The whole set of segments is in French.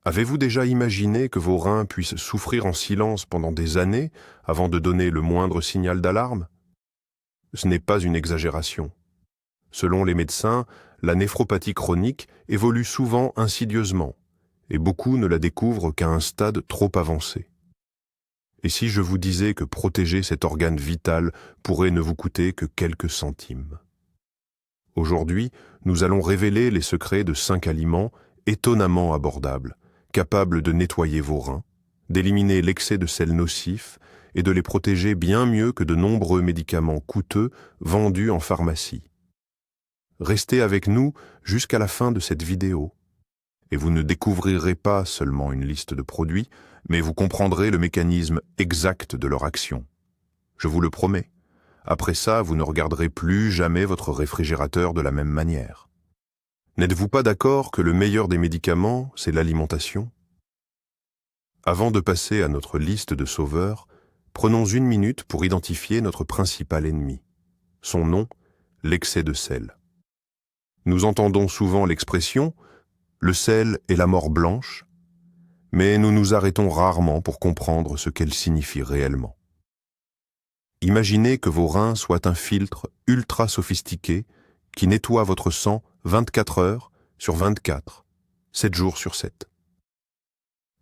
Avez-vous déjà imaginé que vos reins puissent souffrir en silence pendant des années avant de donner le moindre signal d'alarme? Ce n'est pas une exagération. Selon les médecins, la néphropathie chronique évolue souvent insidieusement, et beaucoup ne la découvrent qu'à un stade trop avancé. Et si je vous disais que protéger cet organe vital pourrait ne vous coûter que quelques centimes? Aujourd'hui, nous allons révéler les secrets de 5 aliments étonnamment abordables, capables de nettoyer vos reins, d'éliminer l'excès de sel nocif et de les protéger bien mieux que de nombreux médicaments coûteux vendus en pharmacie. Restez avec nous jusqu'à la fin de cette vidéo, et vous ne découvrirez pas seulement une liste de produits, mais vous comprendrez le mécanisme exact de leur action. Je vous le promets. Après ça, vous ne regarderez plus jamais votre réfrigérateur de la même manière. N'êtes-vous pas d'accord que le meilleur des médicaments, c'est l'alimentation? Avant de passer à notre liste de sauveurs, prenons une minute pour identifier notre principal ennemi. Son nom, l'excès de sel. Nous entendons souvent l'expression « le sel est la mort blanche », mais nous nous arrêtons rarement pour comprendre ce qu'elle signifie réellement. Imaginez que vos reins soient un filtre ultra sophistiqué qui nettoie votre sang 24 heures sur 24, 7 jours sur 7.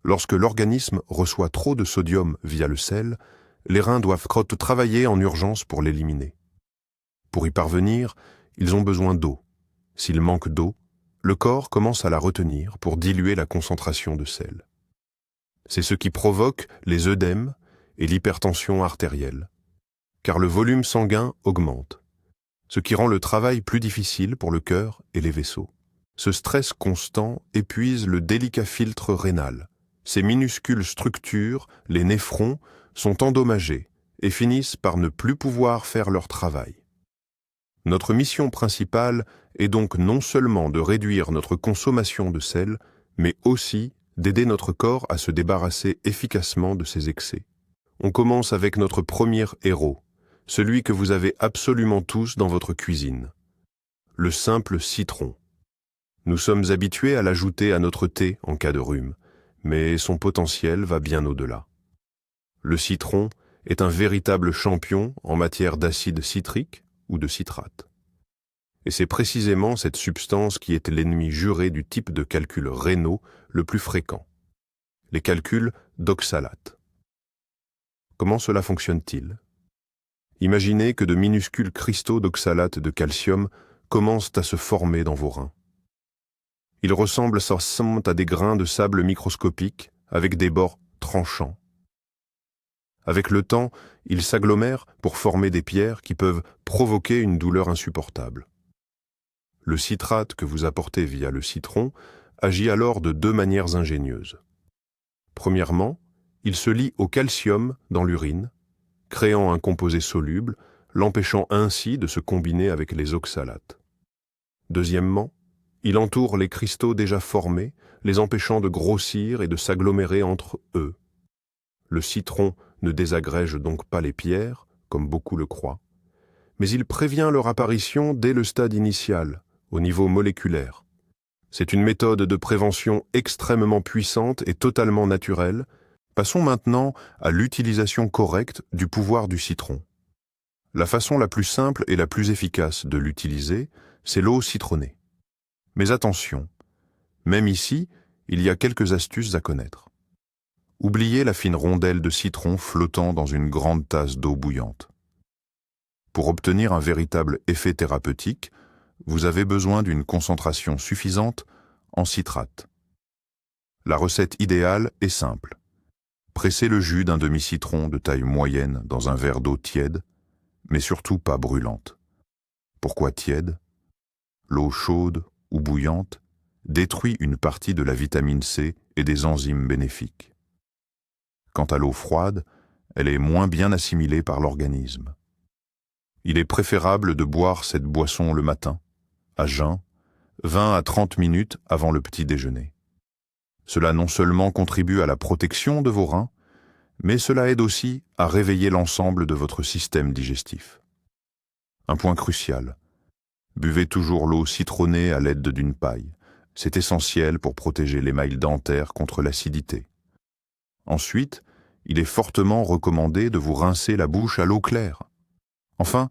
Lorsque l'organisme reçoit trop de sodium via le sel, les reins doivent travailler en urgence pour l'éliminer. Pour y parvenir, ils ont besoin d'eau. S'il manque d'eau, le corps commence à la retenir pour diluer la concentration de sel. C'est ce qui provoque les œdèmes et l'hypertension artérielle, car le volume sanguin augmente, ce qui rend le travail plus difficile pour le cœur et les vaisseaux. Ce stress constant épuise le délicat filtre rénal. Ces minuscules structures, les néphrons, sont endommagés et finissent par ne plus pouvoir faire leur travail. Notre mission principale est donc non seulement de réduire notre consommation de sel, mais aussi d'aider notre corps à se débarrasser efficacement de ses excès. On commence avec notre premier héros, celui que vous avez absolument tous dans votre cuisine, le simple citron. Nous sommes habitués à l'ajouter à notre thé en cas de rhume, mais son potentiel va bien au-delà. Le citron est un véritable champion en matière d'acide citrique ou de citrate. Et c'est précisément cette substance qui est l'ennemi juré du type de calculs rénaux le plus fréquent, les calculs d'oxalate. Comment cela fonctionne-t-il? Imaginez que de minuscules cristaux d'oxalate de calcium commencent à se former dans vos reins. Ils ressemblent à des grains de sable microscopiques avec des bords tranchants. Avec le temps, ils s'agglomèrent pour former des pierres qui peuvent provoquer une douleur insupportable. Le citrate que vous apportez via le citron agit alors de 2 manières ingénieuses. Premièrement, il se lie au calcium dans l'urine, créant un composé soluble, l'empêchant ainsi de se combiner avec les oxalates. Deuxièmement, il entoure les cristaux déjà formés, les empêchant de grossir et de s'agglomérer entre eux. Le citron ne désagrège donc pas les pierres, comme beaucoup le croient, mais il prévient leur apparition dès le stade initial, au niveau moléculaire. C'est une méthode de prévention extrêmement puissante et totalement naturelle. Passons maintenant à l'utilisation correcte du pouvoir du citron. La façon la plus simple et la plus efficace de l'utiliser, c'est l'eau citronnée. Mais attention, même ici, il y a quelques astuces à connaître. Oubliez la fine rondelle de citron flottant dans une grande tasse d'eau bouillante. Pour obtenir un véritable effet thérapeutique, vous avez besoin d'une concentration suffisante en citrate. La recette idéale est simple. Pressez le jus d'un demi-citron de taille moyenne dans un verre d'eau tiède, mais surtout pas brûlante. Pourquoi tiède? L'eau chaude ou bouillante détruit une partie de la vitamine C et des enzymes bénéfiques. Quant à l'eau froide, elle est moins bien assimilée par l'organisme. Il est préférable de boire cette boisson le matin, à jeun, 20 à 30 minutes avant le petit déjeuner. Cela non seulement contribue à la protection de vos reins, mais cela aide aussi à réveiller l'ensemble de votre système digestif. Un point crucial, buvez toujours l'eau citronnée à l'aide d'une paille. C'est essentiel pour protéger l'émail dentaire contre l'acidité. Ensuite, il est fortement recommandé de vous rincer la bouche à l'eau claire. Enfin,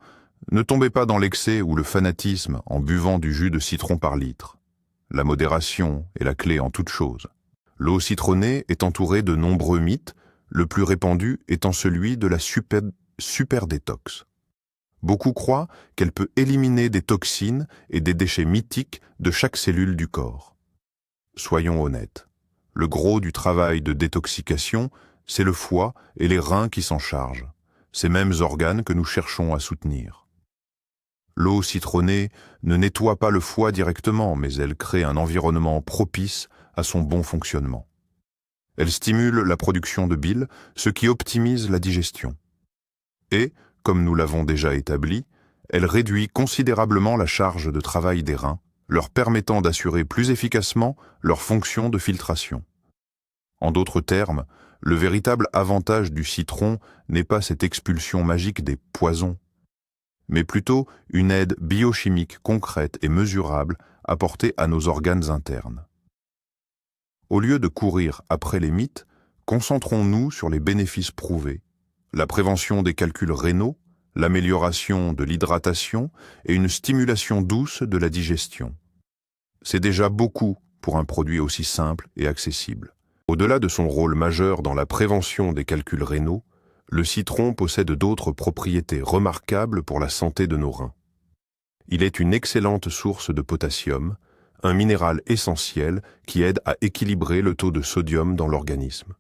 ne tombez pas dans l'excès ou le fanatisme en buvant du jus de citron par litre. La modération est la clé en toute chose. L'eau citronnée est entourée de nombreux mythes, le plus répandu étant celui de la super détox. Beaucoup croient qu'elle peut éliminer des toxines et des déchets mythiques de chaque cellule du corps. Soyons honnêtes, le gros du travail de détoxication, c'est le foie et les reins qui s'en chargent, ces mêmes organes que nous cherchons à soutenir. L'eau citronnée ne nettoie pas le foie directement, mais elle crée un environnement propice à son bon fonctionnement. Elle stimule la production de bile, ce qui optimise la digestion. Et, comme nous l'avons déjà établi, elle réduit considérablement la charge de travail des reins, leur permettant d'assurer plus efficacement leur fonction de filtration. En d'autres termes, le véritable avantage du citron n'est pas cette expulsion magique des poisons, mais plutôt une aide biochimique concrète et mesurable apportée à nos organes internes. Au lieu de courir après les mythes, concentrons-nous sur les bénéfices prouvés, la prévention des calculs rénaux, l'amélioration de l'hydratation et une stimulation douce de la digestion. C'est déjà beaucoup pour un produit aussi simple et accessible. Au-delà de son rôle majeur dans la prévention des calculs rénaux, le citron possède d'autres propriétés remarquables pour la santé de nos reins. Il est une excellente source de potassium, un minéral essentiel qui aide à équilibrer le taux de sodium dans l'organisme.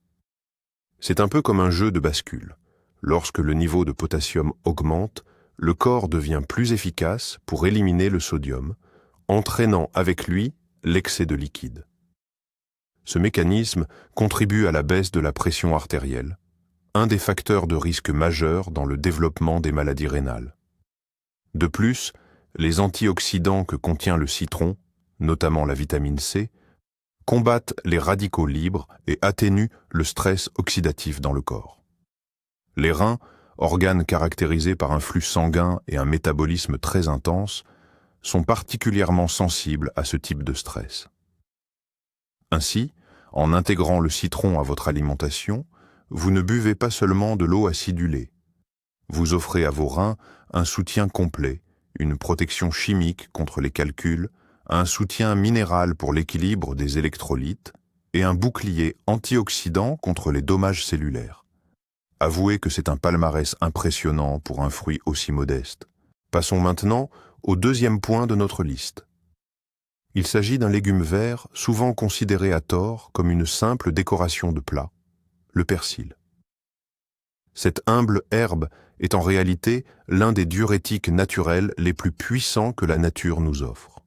C'est un peu comme un jeu de bascule. Lorsque le niveau de potassium augmente, le corps devient plus efficace pour éliminer le sodium, entraînant avec lui l'excès de liquide. Ce mécanisme contribue à la baisse de la pression artérielle, un des facteurs de risque majeurs dans le développement des maladies rénales. De plus, les antioxydants que contient le citron, notamment la vitamine C, combattent les radicaux libres et atténuent le stress oxydatif dans le corps. Les reins, organes caractérisés par un flux sanguin et un métabolisme très intense, sont particulièrement sensibles à ce type de stress. Ainsi, en intégrant le citron à votre alimentation, vous ne buvez pas seulement de l'eau acidulée. Vous offrez à vos reins un soutien complet, une protection chimique contre les calculs, un soutien minéral pour l'équilibre des électrolytes et un bouclier antioxydant contre les dommages cellulaires. Avouez que c'est un palmarès impressionnant pour un fruit aussi modeste. Passons maintenant au deuxième point de notre liste. Il s'agit d'un légume vert souvent considéré à tort comme une simple décoration de plat, le persil. Cette humble herbe est en réalité l'un des diurétiques naturels les plus puissants que la nature nous offre.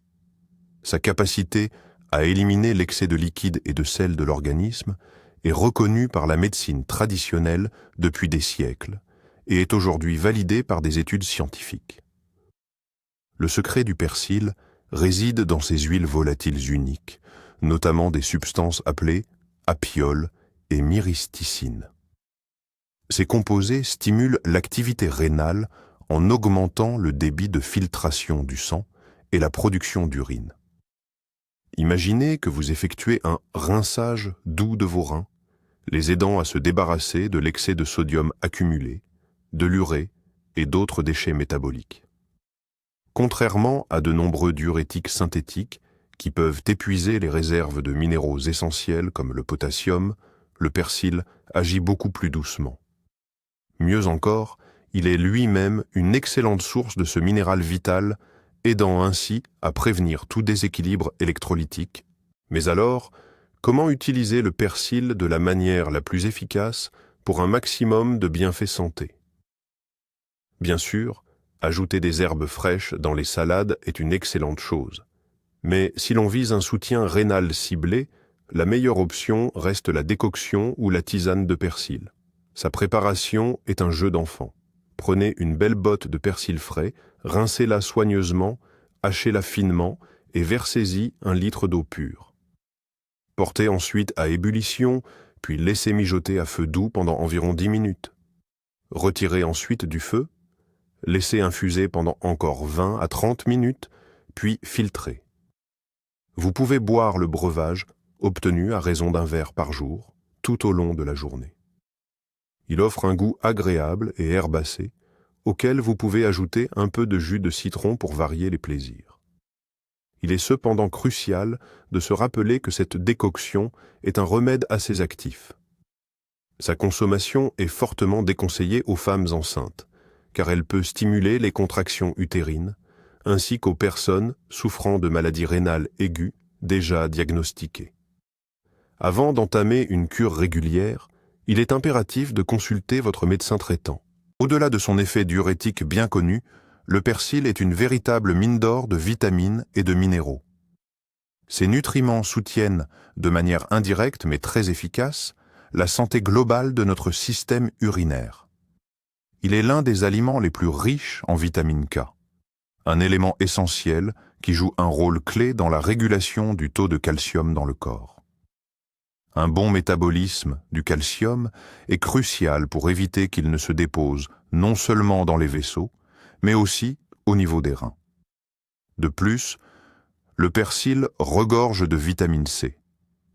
Sa capacité à éliminer l'excès de liquide et de sel de l'organisme est reconnue par la médecine traditionnelle depuis des siècles et est aujourd'hui validée par des études scientifiques. Le secret du persil réside dans ses huiles volatiles uniques, notamment des substances appelées apioles et myristicines. Ces composés stimulent l'activité rénale en augmentant le débit de filtration du sang et la production d'urine. Imaginez que vous effectuez un rinçage doux de vos reins, les aidant à se débarrasser de l'excès de sodium accumulé, de l'urée et d'autres déchets métaboliques. Contrairement à de nombreux diurétiques synthétiques qui peuvent épuiser les réserves de minéraux essentiels comme le potassium, le persil agit beaucoup plus doucement. Mieux encore, il est lui-même une excellente source de ce minéral vital, aidant ainsi à prévenir tout déséquilibre électrolytique. Mais alors, comment utiliser le persil de la manière la plus efficace pour un maximum de bienfaits santé? Bien sûr, ajouter des herbes fraîches dans les salades est une excellente chose. Mais si l'on vise un soutien rénal ciblé, la meilleure option reste la décoction ou la tisane de persil. Sa préparation est un jeu d'enfant. Prenez une belle botte de persil frais, rincez-la soigneusement, hachez-la finement et versez-y 1 litre d'eau pure. Portez ensuite à ébullition, puis laissez mijoter à feu doux pendant environ 10 minutes. Retirez ensuite du feu, laissez infuser pendant encore 20 à 30 minutes, puis filtrez. Vous pouvez boire le breuvage obtenu à raison d'un verre par jour, tout au long de la journée. Il offre un goût agréable et herbacé, auquel vous pouvez ajouter un peu de jus de citron pour varier les plaisirs. Il est cependant crucial de se rappeler que cette décoction est un remède assez actif. Sa consommation est fortement déconseillée aux femmes enceintes, car elle peut stimuler les contractions utérines, ainsi qu'aux personnes souffrant de maladies rénales aiguës déjà diagnostiquées. Avant d'entamer une cure régulière, il est impératif de consulter votre médecin traitant. Au-delà de son effet diurétique bien connu, le persil est une véritable mine d'or de vitamines et de minéraux. Ces nutriments soutiennent, de manière indirecte mais très efficace, la santé globale de notre système urinaire. Il est l'un des aliments les plus riches en vitamine K, un élément essentiel qui joue un rôle clé dans la régulation du taux de calcium dans le corps. Un bon métabolisme du calcium est crucial pour éviter qu'il ne se dépose non seulement dans les vaisseaux, mais aussi au niveau des reins. De plus, le persil regorge de vitamine C,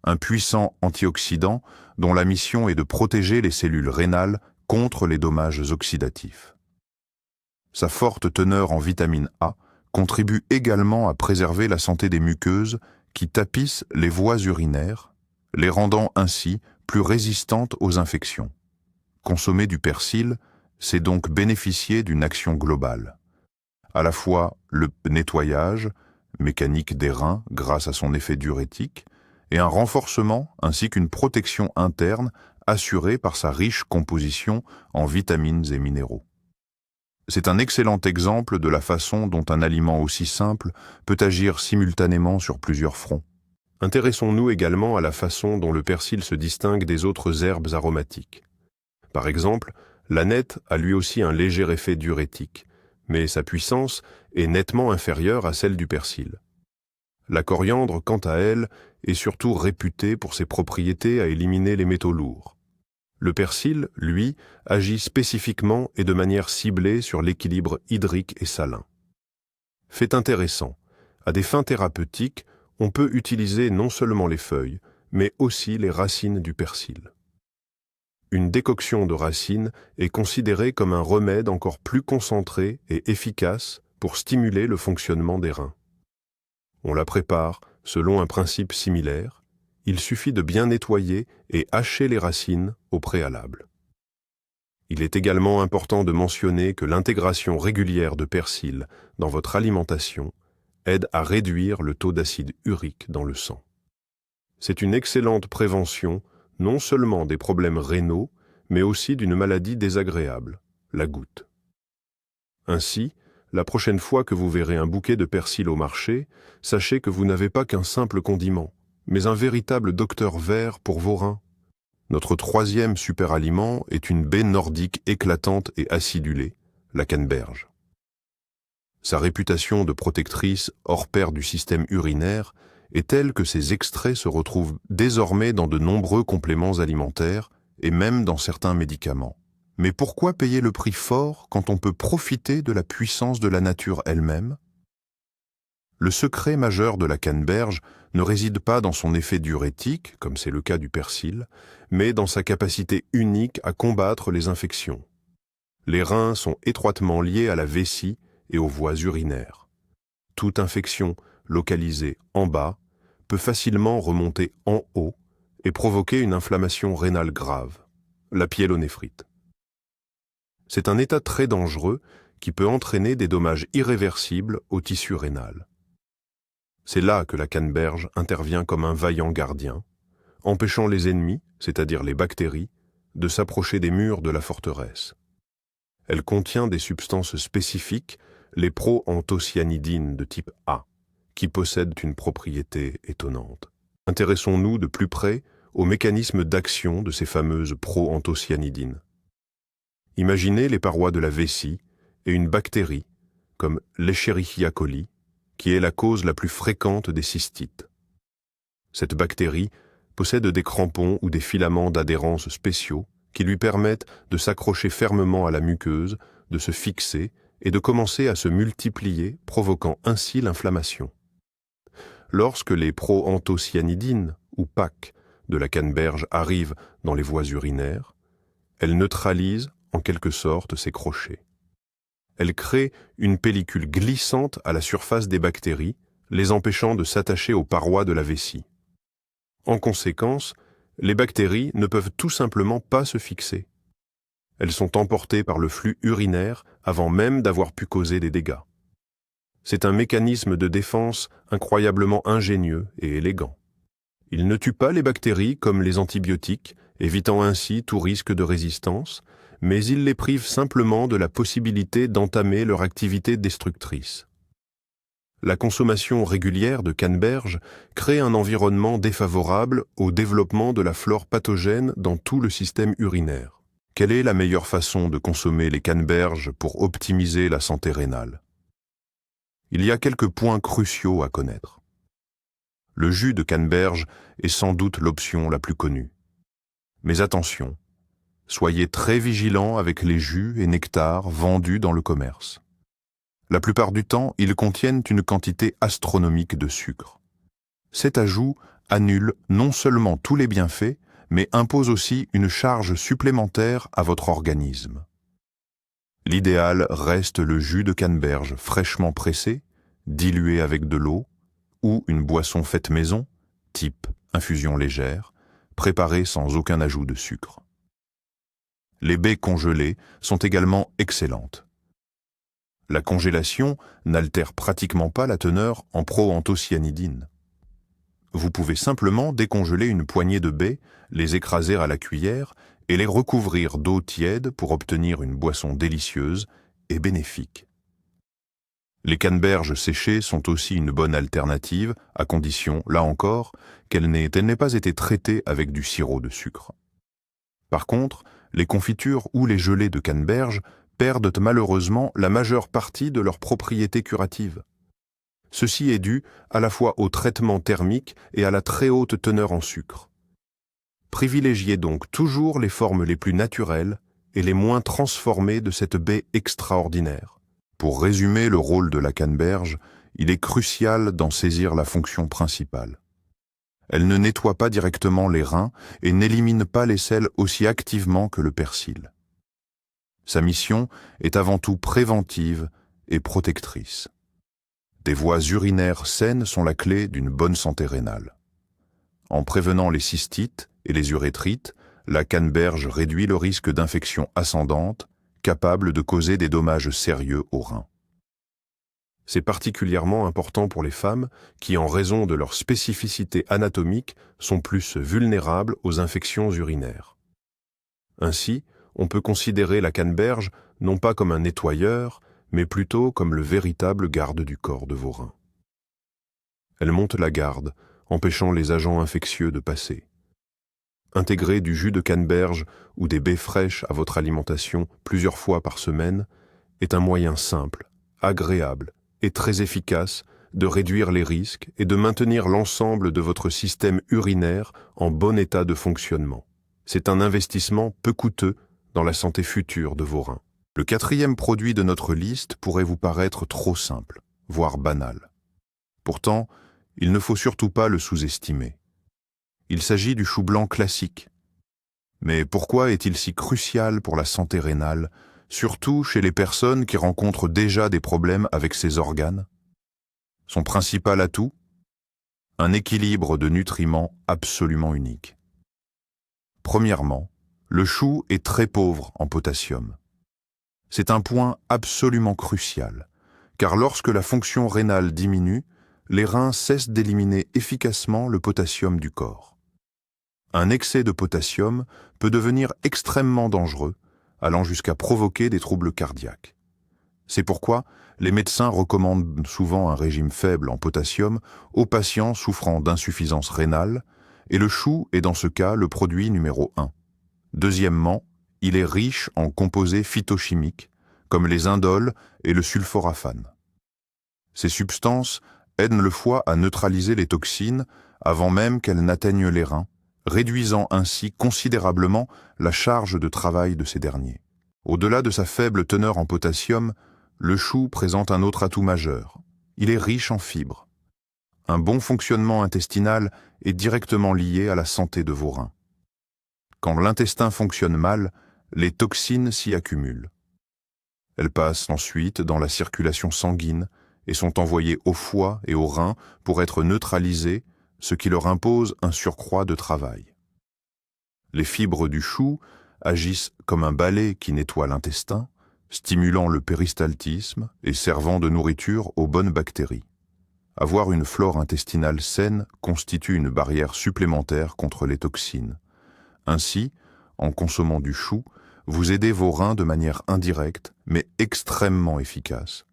un puissant antioxydant dont la mission est de protéger les cellules rénales contre les dommages oxydatifs. Sa forte teneur en vitamine A contribue également à préserver la santé des muqueuses qui tapissent les voies urinaires, les rendant ainsi plus résistantes aux infections. Consommer du persil, c'est donc bénéficier d'une action globale. À la fois le nettoyage mécanique des reins grâce à son effet diurétique et un renforcement ainsi qu'une protection interne assurée par sa riche composition en vitamines et minéraux. C'est un excellent exemple de la façon dont un aliment aussi simple peut agir simultanément sur plusieurs fronts. Intéressons-nous également à la façon dont le persil se distingue des autres herbes aromatiques. Par exemple, l'aneth a lui aussi un léger effet diurétique, mais sa puissance est nettement inférieure à celle du persil. La coriandre, quant à elle, est surtout réputée pour ses propriétés à éliminer les métaux lourds. Le persil, lui, agit spécifiquement et de manière ciblée sur l'équilibre hydrique et salin. Fait intéressant, à des fins thérapeutiques, on peut utiliser non seulement les feuilles, mais aussi les racines du persil. Une décoction de racines est considérée comme un remède encore plus concentré et efficace pour stimuler le fonctionnement des reins. On la prépare selon un principe similaire. Il suffit de bien nettoyer et hacher les racines au préalable. Il est également important de mentionner que l'intégration régulière de persil dans votre alimentation aide à réduire le taux d'acide urique dans le sang. C'est une excellente prévention non seulement des problèmes rénaux, mais aussi d'une maladie désagréable, la goutte. Ainsi, la prochaine fois que vous verrez un bouquet de persil au marché, sachez que vous n'avez pas qu'un simple condiment, mais un véritable docteur vert pour vos reins. Notre troisième superaliment est une baie nordique éclatante et acidulée, la canneberge. Sa réputation de protectrice hors pair du système urinaire est telle que ses extraits se retrouvent désormais dans de nombreux compléments alimentaires et même dans certains médicaments. Mais pourquoi payer le prix fort quand on peut profiter de la puissance de la nature elle-même? Le secret majeur de la canneberge ne réside pas dans son effet diurétique, comme c'est le cas du persil, mais dans sa capacité unique à combattre les infections. Les reins sont étroitement liés à la vessie et aux voies urinaires. Toute infection localisée en bas peut facilement remonter en haut et provoquer une inflammation rénale grave, la pyélonéphrite. C'est un état très dangereux qui peut entraîner des dommages irréversibles au tissu rénal. C'est là que la canneberge intervient comme un vaillant gardien, empêchant les ennemis, c'est-à-dire les bactéries, de s'approcher des murs de la forteresse. Elle contient des substances spécifiques, les proanthocyanidines de type A, qui possèdent une propriété étonnante. Intéressons-nous de plus près au mécanisme d'action de ces fameuses proanthocyanidines. Imaginez les parois de la vessie et une bactérie, comme l'Escherichia coli, qui est la cause la plus fréquente des cystites. Cette bactérie possède des crampons ou des filaments d'adhérence spéciaux qui lui permettent de s'accrocher fermement à la muqueuse, de se fixer et de commencer à se multiplier, provoquant ainsi l'inflammation. lorsque les proanthocyanidines, ou PAC, de la canneberge arrivent dans les voies urinaires, elles neutralisent en quelque sorte ces crochets. Elles créent une pellicule glissante à la surface des bactéries, les empêchant de s'attacher aux parois de la vessie. En conséquence, les bactéries ne peuvent tout simplement pas se fixer. Elles sont emportées par le flux urinaire avant même d'avoir pu causer des dégâts. C'est un mécanisme de défense incroyablement ingénieux et élégant. Il ne tue pas les bactéries comme les antibiotiques, évitant ainsi tout risque de résistance, mais il les prive simplement de la possibilité d'entamer leur activité destructrice. La consommation régulière de canneberge crée un environnement défavorable au développement de la flore pathogène dans tout le système urinaire. Quelle est la meilleure façon de consommer les canneberges pour optimiser la santé rénale? Il y a quelques points cruciaux à connaître. Le jus de canneberge est sans doute l'option la plus connue. Mais attention, soyez très vigilants avec les jus et nectars vendus dans le commerce. La plupart du temps, ils contiennent une quantité astronomique de sucre. Cet ajout annule non seulement tous les bienfaits, mais impose aussi une charge supplémentaire à votre organisme. L'idéal reste le jus de canneberge fraîchement pressé, dilué avec de l'eau, ou une boisson faite maison, type infusion légère, préparée sans aucun ajout de sucre. Les baies congelées sont également excellentes. La congélation n'altère pratiquement pas la teneur en proanthocyanidines. Vous pouvez simplement décongeler une poignée de baies, les écraser à la cuillère et les recouvrir d'eau tiède pour obtenir une boisson délicieuse et bénéfique. Les canneberges séchées sont aussi une bonne alternative, à condition, là encore, qu'elle n'ait pas été traitée avec du sirop de sucre. Par contre, les confitures ou les gelées de canneberge perdent malheureusement la majeure partie de leurs propriétés curatives. Ceci est dû à la fois au traitement thermique et à la très haute teneur en sucre. Privilégiez donc toujours les formes les plus naturelles et les moins transformées de cette baie extraordinaire. Pour résumer le rôle de la canneberge, il est crucial d'en saisir la fonction principale. Elle ne nettoie pas directement les reins et n'élimine pas les sels aussi activement que le persil. Sa mission est avant tout préventive et protectrice. Des voies urinaires saines sont la clé d'une bonne santé rénale. En prévenant les cystites et les urétrites, la canneberge réduit le risque d'infection ascendante, capable de causer des dommages sérieux aux reins. C'est particulièrement important pour les femmes qui, en raison de leur spécificité anatomique, sont plus vulnérables aux infections urinaires. Ainsi, on peut considérer la canneberge non pas comme un nettoyeur, mais plutôt comme le véritable garde du corps de vos reins. Elle monte la garde, empêchant les agents infectieux de passer. Intégrer du jus de canneberge ou des baies fraîches à votre alimentation plusieurs fois par semaine est un moyen simple, agréable et très efficace de réduire les risques et de maintenir l'ensemble de votre système urinaire en bon état de fonctionnement. C'est un investissement peu coûteux dans la santé future de vos reins. Le quatrième produit de notre liste pourrait vous paraître trop simple, voire banal. Pourtant, il ne faut surtout pas le sous-estimer. Il s'agit du chou blanc classique. Mais pourquoi est-il si crucial pour la santé rénale, surtout chez les personnes qui rencontrent déjà des problèmes avec ces organes? Son principal atout? Un équilibre de nutriments absolument unique. Premièrement, le chou est très pauvre en potassium. C'est un point absolument crucial, car lorsque la fonction rénale diminue, les reins cessent d'éliminer efficacement le potassium du corps. Un excès de potassium peut devenir extrêmement dangereux, allant jusqu'à provoquer des troubles cardiaques. C'est pourquoi les médecins recommandent souvent un régime faible en potassium aux patients souffrant d'insuffisance rénale, et le chou est dans ce cas le produit numéro 1. Deuxièmement, il est riche en composés phytochimiques, comme les indoles et le sulforaphane. Ces substances aident le foie à neutraliser les toxines avant même qu'elles n'atteignent les reins, réduisant ainsi considérablement la charge de travail de ces derniers. Au-delà de sa faible teneur en potassium, le chou présente un autre atout majeur. Il est riche en fibres. un bon fonctionnement intestinal est directement lié à la santé de vos reins. Quand l'intestin fonctionne mal, les toxines s'y accumulent. Elles passent ensuite dans la circulation sanguine et sont envoyées au foie et aux reins pour être neutralisées, ce qui leur impose un surcroît de travail. Les fibres du chou agissent comme un balai qui nettoie l'intestin, stimulant le péristaltisme et servant de nourriture aux bonnes bactéries. Avoir une flore intestinale saine constitue une barrière supplémentaire contre les toxines. Ainsi, en consommant du chou, vous aidez vos reins de manière indirecte, mais extrêmement efficace.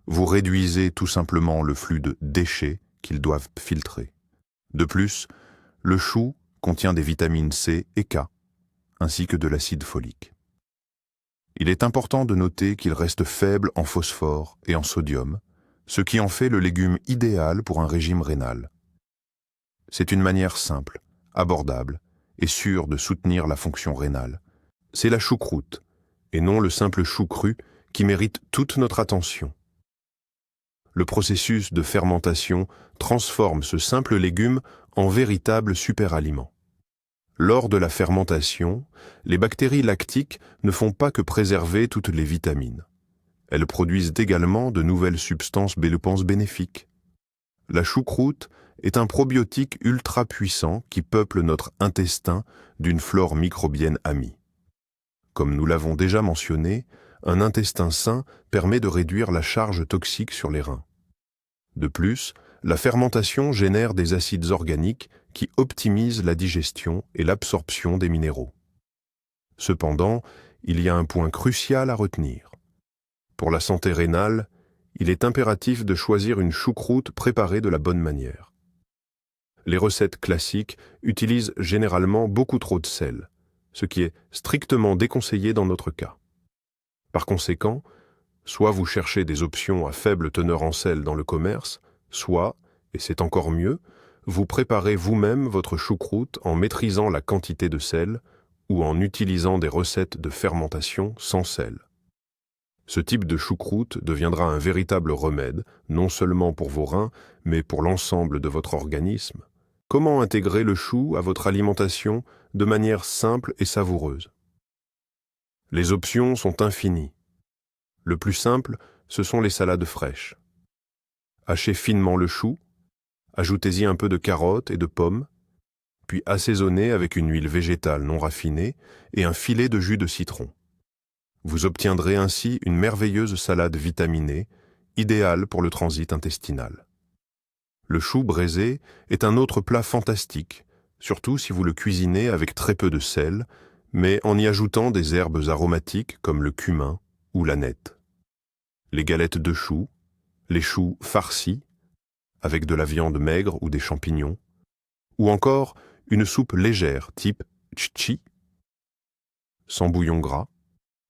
Vous réduisez tout simplement le flux de déchets qu'ils doivent filtrer. De plus, le chou contient des vitamines C et K, ainsi que de l'acide folique. Il est important de noter qu'il reste faible en phosphore et en sodium, ce qui en fait le légume idéal pour un régime rénal. C'est une manière simple, abordable et sûre de soutenir la fonction rénale. C'est la choucroute, et non le simple chou cru, qui mérite toute notre attention. Le processus de fermentation transforme ce simple légume en véritable superaliment. Lors de la fermentation, les bactéries lactiques ne font pas que préserver toutes les vitamines. Elles produisent également de nouvelles substances bénéfiques. La choucroute est un probiotique ultra puissant qui peuple notre intestin d'une flore microbienne amie. Comme nous l'avons déjà mentionné, un intestin sain permet de réduire la charge toxique sur les reins. De plus, la fermentation génère des acides organiques qui optimisent la digestion et l'absorption des minéraux. Cependant, il y a un point crucial à retenir. Pour la santé rénale, il est impératif de choisir une choucroute préparée de la bonne manière. Les recettes classiques utilisent généralement beaucoup trop de sel, ce qui est strictement déconseillé dans notre cas. Par conséquent, soit vous cherchez des options à faible teneur en sel dans le commerce, soit, et c'est encore mieux, vous préparez vous-même votre choucroute en maîtrisant la quantité de sel ou en utilisant des recettes de fermentation sans sel. Ce type de choucroute deviendra un véritable remède, non seulement pour vos reins, mais pour l'ensemble de votre organisme. Comment intégrer le chou à votre alimentation de manière simple et savoureuse? Les options sont infinies. Le plus simple, ce sont les salades fraîches. Hachez finement le chou, ajoutez-y un peu de carottes et de pommes, puis assaisonnez avec une huile végétale non raffinée et un filet de jus de citron. Vous obtiendrez ainsi une merveilleuse salade vitaminée, idéale pour le transit intestinal. Le chou braisé est un autre plat fantastique, surtout si vous le cuisinez avec très peu de sel, mais en y ajoutant des herbes aromatiques comme le cumin ou l'aneth. Les galettes de choux, les choux farcis, avec de la viande maigre ou des champignons, ou encore une soupe légère type tchi, sans bouillon gras.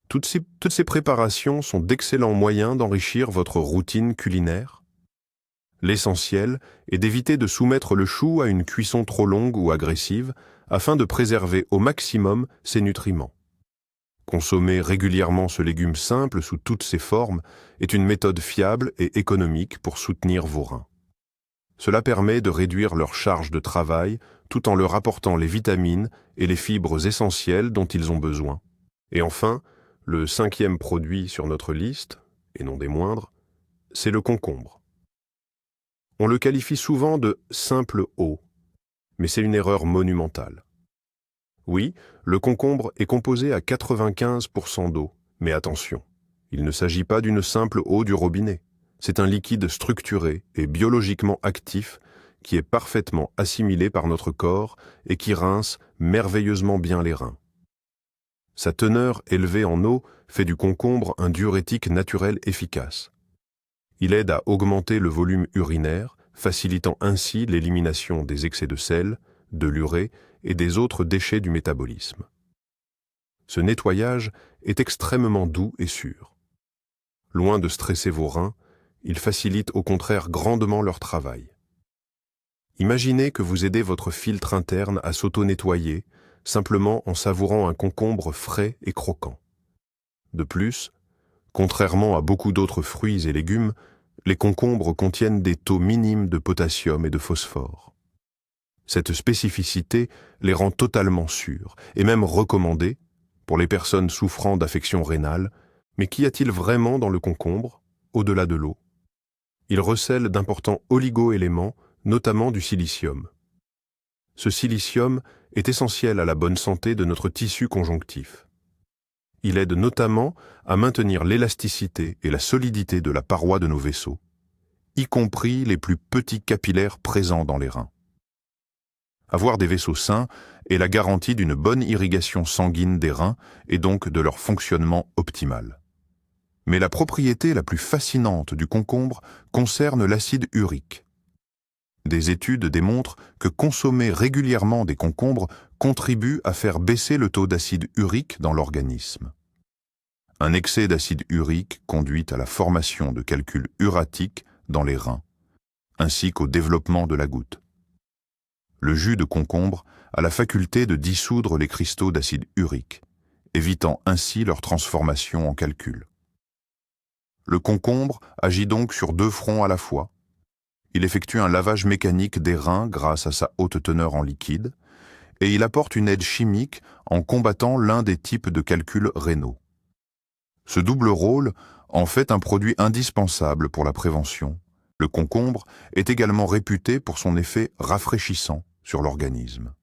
Toutes ces préparations sont d'excellents moyens d'enrichir votre routine culinaire. L'essentiel est d'éviter de soumettre le chou à une cuisson trop longue ou agressive afin de préserver au maximum ses nutriments. Consommer régulièrement ce légume simple sous toutes ses formes est une méthode fiable et économique pour soutenir vos reins. Cela permet de réduire leur charge de travail tout en leur apportant les vitamines et les fibres essentielles dont ils ont besoin. Et enfin, le 5e produit sur notre liste, et non des moindres, c'est le concombre. On le qualifie souvent de « simple eau », mais c'est une erreur monumentale. Oui, le concombre est composé à 95% d'eau, mais attention, il ne s'agit pas d'une simple eau du robinet. C'est un liquide structuré et biologiquement actif qui est parfaitement assimilé par notre corps et qui rince merveilleusement bien les reins. Sa teneur élevée en eau fait du concombre un diurétique naturel efficace. Il aide à augmenter le volume urinaire, facilitant ainsi l'élimination des excès de sel, de l'urée et des autres déchets du métabolisme. Ce nettoyage est extrêmement doux et sûr. Loin de stresser vos reins, il facilite au contraire grandement leur travail. Imaginez que vous aidez votre filtre interne à s'auto-nettoyer simplement en savourant un concombre frais et croquant. De plus, contrairement à beaucoup d'autres fruits et légumes, Les concombres contiennent des taux minimes de potassium et de phosphore. Cette spécificité les rend totalement sûrs et même recommandés pour les personnes souffrant d'affections rénales. Mais qu'y a-t-il vraiment dans le concombre, au-delà de l'eau? Il recèle d'importants oligo-éléments, notamment du silicium. Ce silicium est essentiel à la bonne santé de notre tissu conjonctif. Il aide notamment à maintenir l'élasticité et la solidité de la paroi de nos vaisseaux, y compris les plus petits capillaires présents dans les reins. Avoir des vaisseaux sains est la garantie d'une bonne irrigation sanguine des reins et donc de leur fonctionnement optimal. Mais la propriété la plus fascinante du concombre concerne l'acide urique. Des études démontrent que consommer régulièrement des concombres contribue à faire baisser le taux d'acide urique dans l'organisme. Un excès d'acide urique conduit à la formation de calculs uratiques dans les reins, ainsi qu'au développement de la goutte. Le jus de concombre a la faculté de dissoudre les cristaux d'acide urique, évitant ainsi leur transformation en calcul. Le concombre agit donc sur deux fronts à la fois. Il effectue un lavage mécanique des reins grâce à sa haute teneur en liquide, et il apporte une aide chimique en combattant l'un des types de calculs rénaux. Ce double rôle en fait un produit indispensable pour la prévention. Le concombre est également réputé pour son effet rafraîchissant sur l'organisme.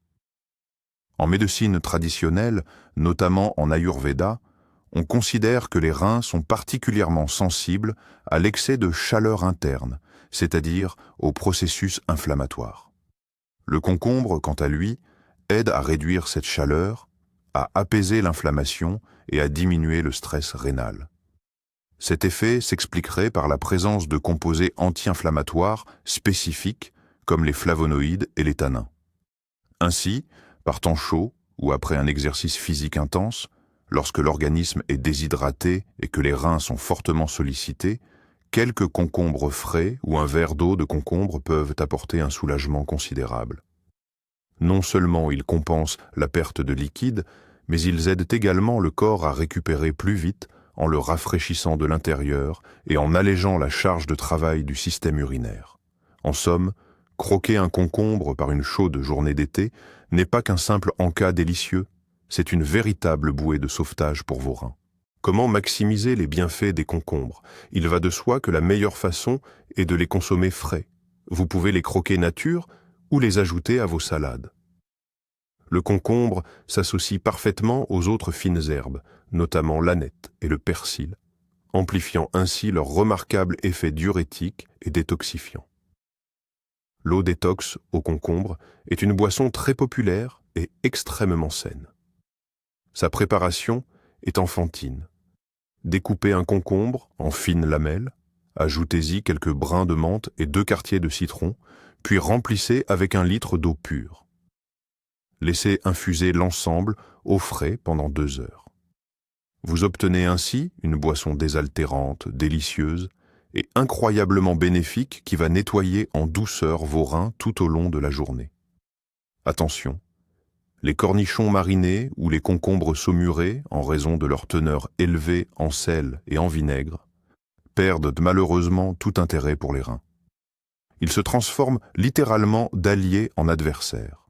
En médecine traditionnelle, notamment en Ayurveda, on considère que les reins sont particulièrement sensibles à l'excès de chaleur interne, c'est-à-dire au processus inflammatoire. Le concombre, quant à lui, aide à réduire cette chaleur, à apaiser l'inflammation et à diminuer le stress rénal. Cet effet s'expliquerait par la présence de composés anti-inflammatoires spécifiques comme les flavonoïdes et les tanins. Ainsi, par temps chaud ou après un exercice physique intense, lorsque l'organisme est déshydraté et que les reins sont fortement sollicités, quelques concombres frais ou un verre d'eau de concombre peuvent apporter un soulagement considérable. Non seulement ils compensent la perte de liquide, mais ils aident également le corps à récupérer plus vite en le rafraîchissant de l'intérieur et en allégeant la charge de travail du système urinaire. En somme, croquer un concombre par une chaude journée d'été n'est pas qu'un simple encas délicieux, c'est une véritable bouée de sauvetage pour vos reins. Comment maximiser les bienfaits des concombres? Il va de soi que la meilleure façon est de les consommer frais. Vous pouvez les croquer nature ou les ajouter à vos salades. Le concombre s'associe parfaitement aux autres fines herbes, notamment l'aneth et le persil, amplifiant ainsi leur remarquable effet diurétique et détoxifiant. L'eau détox au concombre est une boisson très populaire et extrêmement saine. Sa préparation est enfantine. Découpez un concombre en fines lamelles, ajoutez-y quelques brins de menthe et 2 quartiers de citron, puis remplissez avec 1 litre d'eau pure. Laissez infuser l'ensemble au frais pendant 2 heures. Vous obtenez ainsi une boisson désaltérante, délicieuse et incroyablement bénéfique qui va nettoyer en douceur vos reins tout au long de la journée. Attention, les cornichons marinés ou les concombres saumurés, en raison de leur teneur élevée en sel et en vinaigre, perdent malheureusement tout intérêt pour les reins. Ils se transforment littéralement d'alliés en adversaires.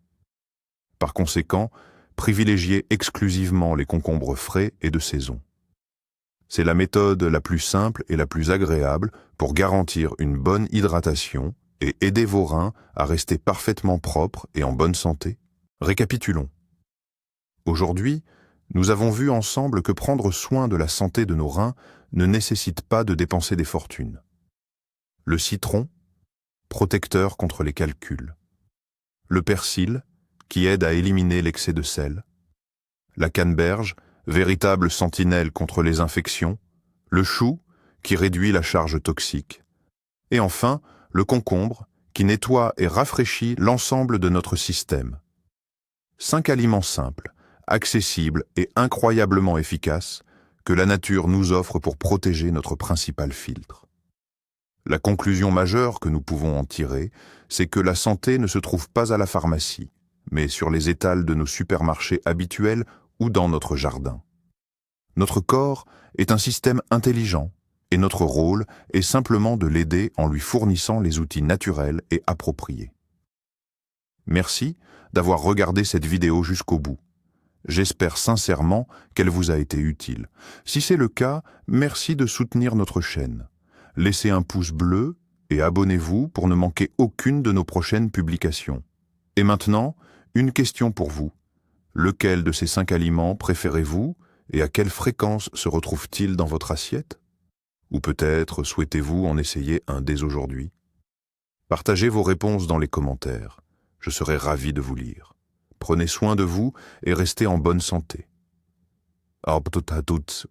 Par conséquent, privilégiez exclusivement les concombres frais et de saison. C'est la méthode la plus simple et la plus agréable pour garantir une bonne hydratation et aider vos reins à rester parfaitement propres et en bonne santé. Récapitulons. Aujourd'hui, nous avons vu ensemble que prendre soin de la santé de nos reins ne nécessite pas de dépenser des fortunes. Le citron, protecteur contre les calculs. Le persil, qui aide à éliminer l'excès de sel. La canneberge, véritable sentinelle contre les infections. Le chou, qui réduit la charge toxique. Et enfin, le concombre, qui nettoie et rafraîchit l'ensemble de notre système. 5 aliments simples, accessibles et incroyablement efficaces que la nature nous offre pour protéger notre principal filtre. La conclusion majeure que nous pouvons en tirer, c'est que la santé ne se trouve pas à la pharmacie, mais sur les étals de nos supermarchés habituels ou dans notre jardin. Notre corps est un système intelligent et notre rôle est simplement de l'aider en lui fournissant les outils naturels et appropriés. Merci d'avoir regardé cette vidéo jusqu'au bout. J'espère sincèrement qu'elle vous a été utile. Si c'est le cas, merci de soutenir notre chaîne. Laissez un pouce bleu et abonnez-vous pour ne manquer aucune de nos prochaines publications. Et maintenant, une question pour vous. Lequel de ces 5 aliments préférez-vous et à quelle fréquence se retrouve-t-il dans votre assiette? Ou peut-être souhaitez-vous en essayer un dès aujourd'hui? Partagez vos réponses dans les commentaires. Je serai ravi de vous lire. Prenez soin de vous et restez en bonne santé. À toutes.